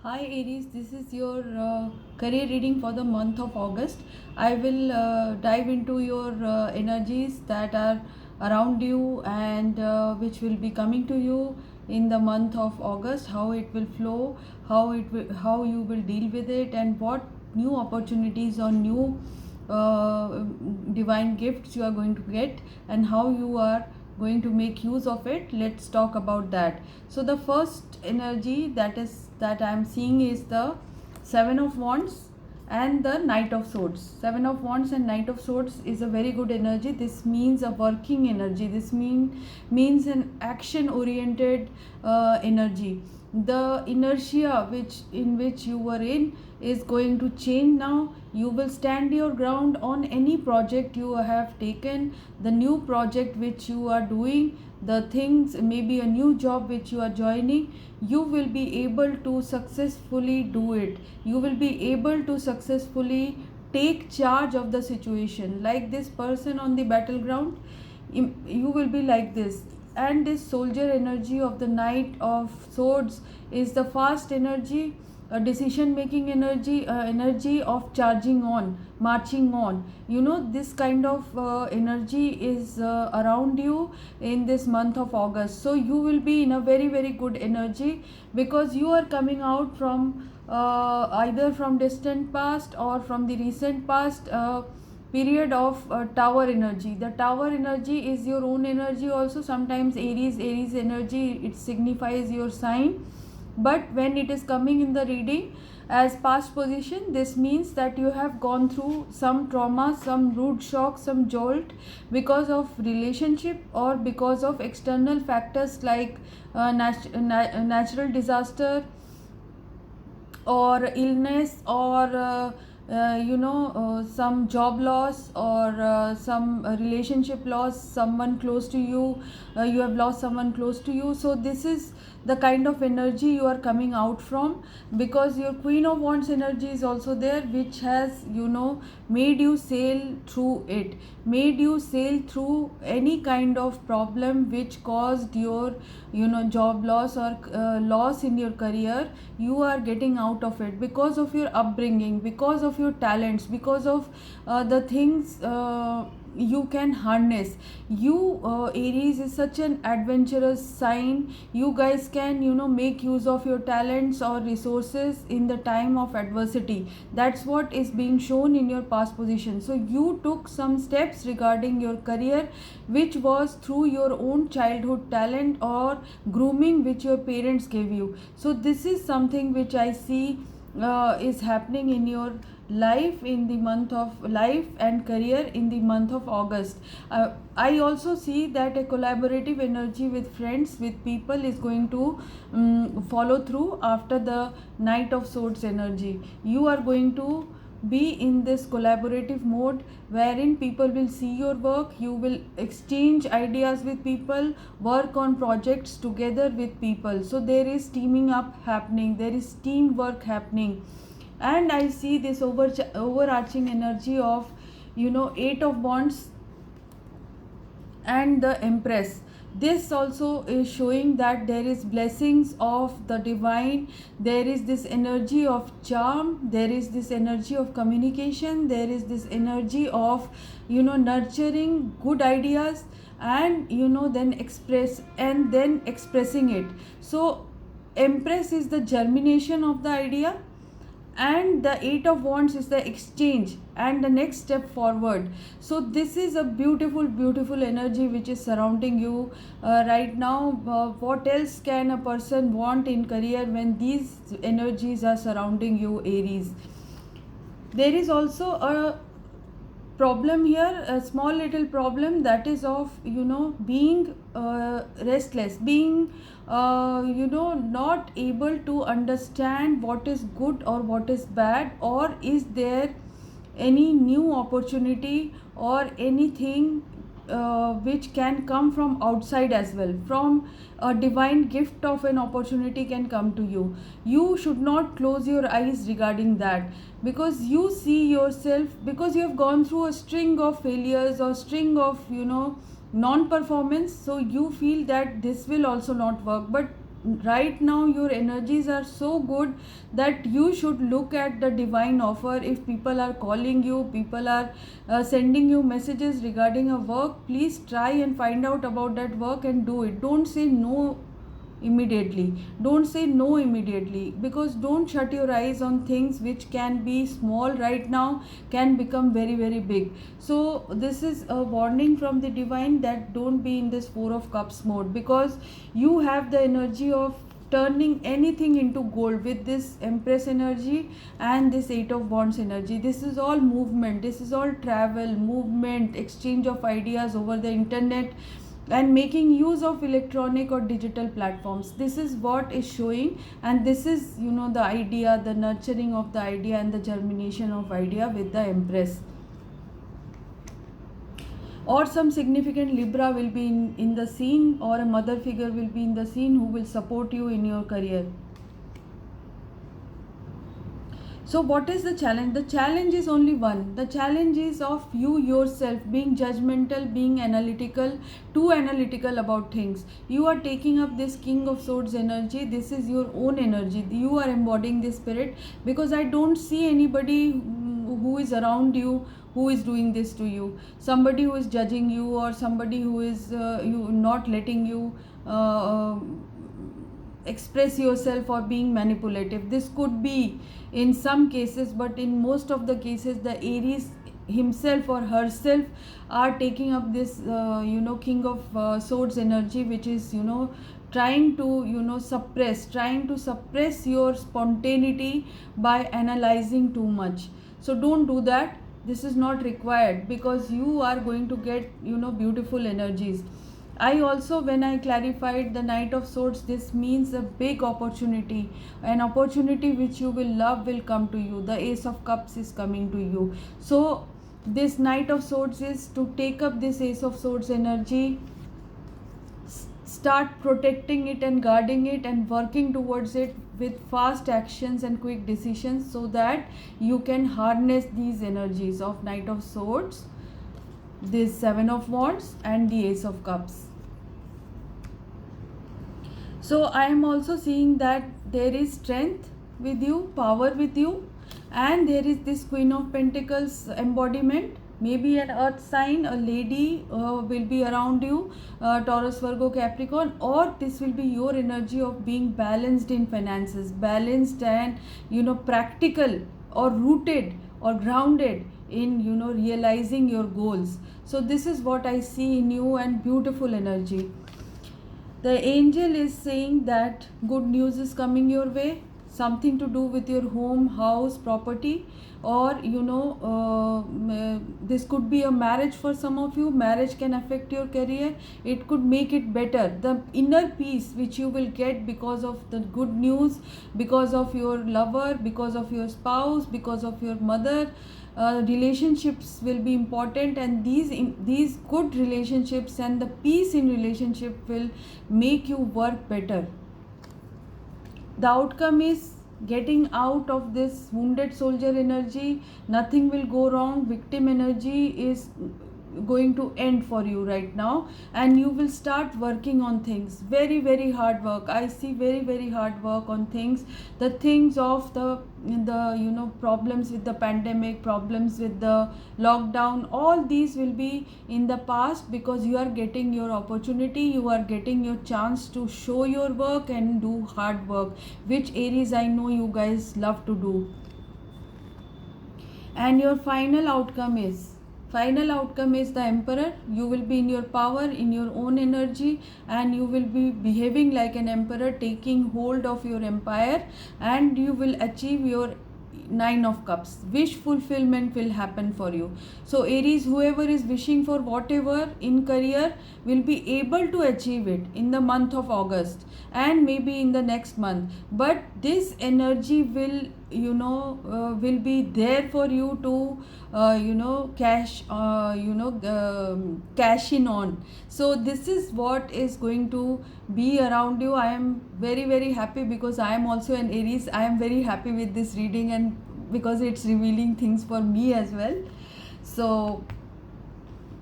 Hi Aries, this is your career reading for the month of August. I will dive into your energies that are around you and which will be coming to you in the month of August, how it will flow, how you will deal with it, and what new opportunities or new divine gifts you are going to get, and how you are going to make use of it. Let's talk about that. So the first energy that I am seeing is the Seven of Wands and the Knight of Swords. Seven of Wands and Knight of Swords is a very good energy. This means a working energy. This means an action oriented energy. The inertia which you were in is going to change now. You will stand your ground on any project you have taken, the new project which you are doing, the things, maybe a new job which you are joining. You will be able to successfully do it. You will be able to successfully take charge of the situation. Like this person on the battleground, you will be like this. And this soldier energy of the Knight of Swords is the fast energy, a decision making energy, energy of charging on, marching on. This kind of energy is around you in this month of August. So you will be in a very very good energy, because you are coming out from either from distant past or from the recent past period of tower energy. The tower energy is your own energy also. Sometimes Aries energy, it signifies your sign, but when it is coming in the reading as past position, this means that you have gone through some trauma, some rude shock, some jolt, because of relationship or because of external factors like natural disaster or illness, or some job loss, or some relationship loss, someone close to you. You have lost someone close to you. So this is the kind of energy you are coming out from, because your Queen of Wands energy is also there, which has made you sail through it, made you sail through any kind of problem which caused your job loss or loss in your career. You are getting out of it because of your upbringing, because of your talents, because of the things you can harness. Aries is such an adventurous sign. You guys can make use of your talents or resources in the time of adversity. That's what is being shown in your past position. So you took some steps regarding your career, which was through your own childhood talent or grooming which your parents gave you. So this is something which I see is happening in your life in the month of life and career in the month of August. I also see that a collaborative energy with friends, with people, is going to follow through after the Knight of Swords energy. You are going to be in this collaborative mode, wherein people will see your work. You will exchange ideas with people, work on projects together with people. So there is teaming up happening, there is teamwork happening. And I see this overarching energy of Eight of Wands and the Empress. This also is showing that there is blessings of the divine. There is this energy of charm, there is this energy of communication, there is this energy of nurturing good ideas, and then expressing it. So Empress is the germination of the idea, and the Eight of Wands is the exchange and the next step forward. So this is a beautiful energy which is surrounding you right now. What else can a person want in career when these energies are surrounding you, Aries? There is also a problem here, a small little problem, that is of being restless, being not able to understand what is good or what is bad, or is there any new opportunity or anything which can come from outside as well. From a divine gift of an opportunity can come to you. You should not close your eyes regarding that, because you see yourself, because you have gone through a string of failures or string of non performance. So you feel that this will also not work, but right now your energies are so good that you should look at the divine offer. If people are calling you, people are sending you messages regarding a work, please try and find out about that work and do it. Don't say no immediately. Don't say no immediately, because don't shut your eyes on things which can be small right now, can become very very big. So this is a warning from the divine that don't be in this Four of Cups mode, because you have the energy of turning anything into gold with this Empress energy and this Eight of Wands energy. This is all movement, this is all travel, movement, exchange of ideas over the internet, and making use of electronic or digital platforms. This is what is showing, and this is, you know, the idea, the nurturing of the idea and the germination of idea with the Empress. Or some significant Libra will be in the scene, or a mother figure will be in the scene who will support you in your career. So what is the challenge? The challenge is only one. The challenge is of you yourself being judgmental, being analytical, too analytical about things. You are taking up this King of Swords energy. This is your own energy. You are embodying this spirit, because I don't see anybody who is around you who is doing this to you. Somebody who is judging you, or somebody who is you not letting you express yourself, or being manipulative. This could be in some cases, but in most of the cases the Aries himself or herself are taking up this King of Swords energy, which is, you know, trying to suppress your spontaneity by analyzing too much. So don't do that. This is not required, because you are going to get, you know, beautiful energies. I also, when I clarified the Knight of Swords, this means a big opportunity. An opportunity which you will love will come to you. The Ace of Cups is coming to you. So this Knight of Swords is to take up this Ace of Swords energy, start protecting it and guarding it and working towards it with fast actions and quick decisions, so that you can harness these energies of Knight of Swords, this Seven of Wands and the Ace of Cups. So I am also seeing that there is strength with you, power with you, and there is this Queen of Pentacles embodiment. Maybe an earth sign, a lady will be around you, Taurus, Virgo, Capricorn, or this will be your energy of being balanced in finances, balanced and, you know, practical, or rooted or grounded in, you know, realizing your goals. So this is what I see in you, and beautiful energy. The angel is saying that good news is coming your way, something to do with your home, house, property, or, you know, this could be a marriage for some of you. Marriage can affect your career. It could make it better. The inner peace which you will get because of the good news, because of your lover, because of your spouse, because of your mother, relationships will be important, and these good relationships and the peace in relationship will make you work better. The outcome is getting out of this wounded soldier energy. Nothing will go wrong. Victim energy is going to end for you right now, and you will start working on things. Very very hard work. I see very very hard work on things. The things of the you know, problems with the pandemic, problems with the lockdown, all these will be in the past, because you are getting your opportunity, you are getting your chance to show your work and do hard work, which Aries I know you guys love to do. And your final outcome is the Emperor. You will be in your power, in your own energy, and you will be behaving like an emperor, taking hold of your empire, and you will achieve your Nine of Cups. Wish fulfillment will happen for you. So Aries, whoever is wishing for whatever in career, will be able to achieve it in the month of August, and maybe in the next month. But this energy will, you know, will be there for you to cash in on. So this is what is going to be around you. I am very very happy, because I am also an Aries. I am very happy with this reading, and because it's revealing things for me as well. So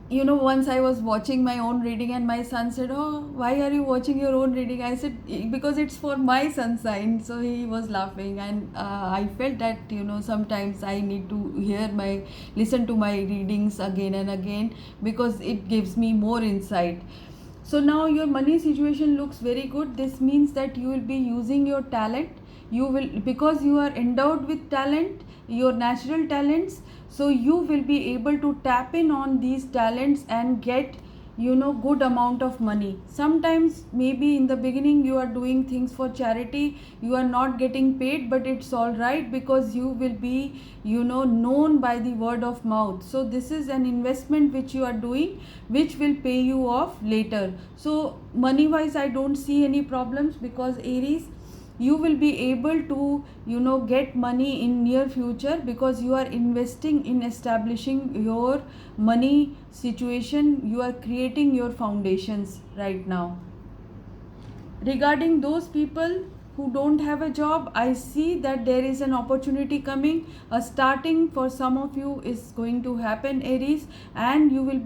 once I was watching my own reading and my son said, "Oh, why are you watching your own reading?" I said, "Because it's for my sun sign." So he was laughing, and I felt that sometimes I need to listen to my readings again and again, because it gives me more insight. So now your money situation looks very good. This means that you will be using your talent. You will, because you are endowed with talent, your natural talents, so you will be able to tap in on these talents and get good amount of money. Sometimes maybe in the beginning you are doing things for charity, you are not getting paid, but it's all right, because you will be known by the word of mouth. So this is an investment which you are doing, which will pay you off later. So money wise I don't see any problems, because Aries, you will be able to get money in near future, because you are investing in establishing your money situation. You are creating your foundations right now. Regarding those people who don't have a job, I see that there is an opportunity coming. A starting for some of you is going to happen, Aries, and you will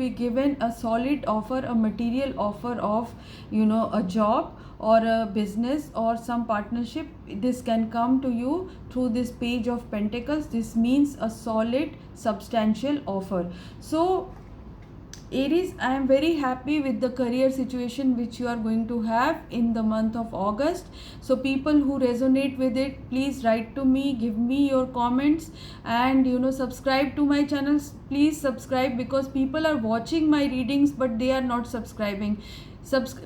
be given a solid offer, a material offer of a job or a business or some partnership. This can come to you through this Page of Pentacles. This means a solid substantial offer. So Aries, I am very happy with the career situation which you are going to have in the month of August. So people who resonate with it, please write to me, give me your comments, and subscribe to my channels. Please subscribe, because people are watching my readings but they are not subscribing.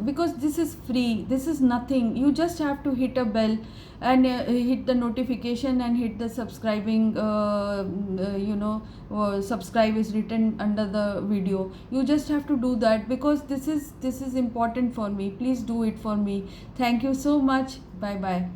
Because this is free, this is nothing. You just have to hit a bell and hit the notification and hit the subscribing subscribe is written under the video. You just have to do that, because this is important for me. Please do it for me. Thank you so much. Bye bye.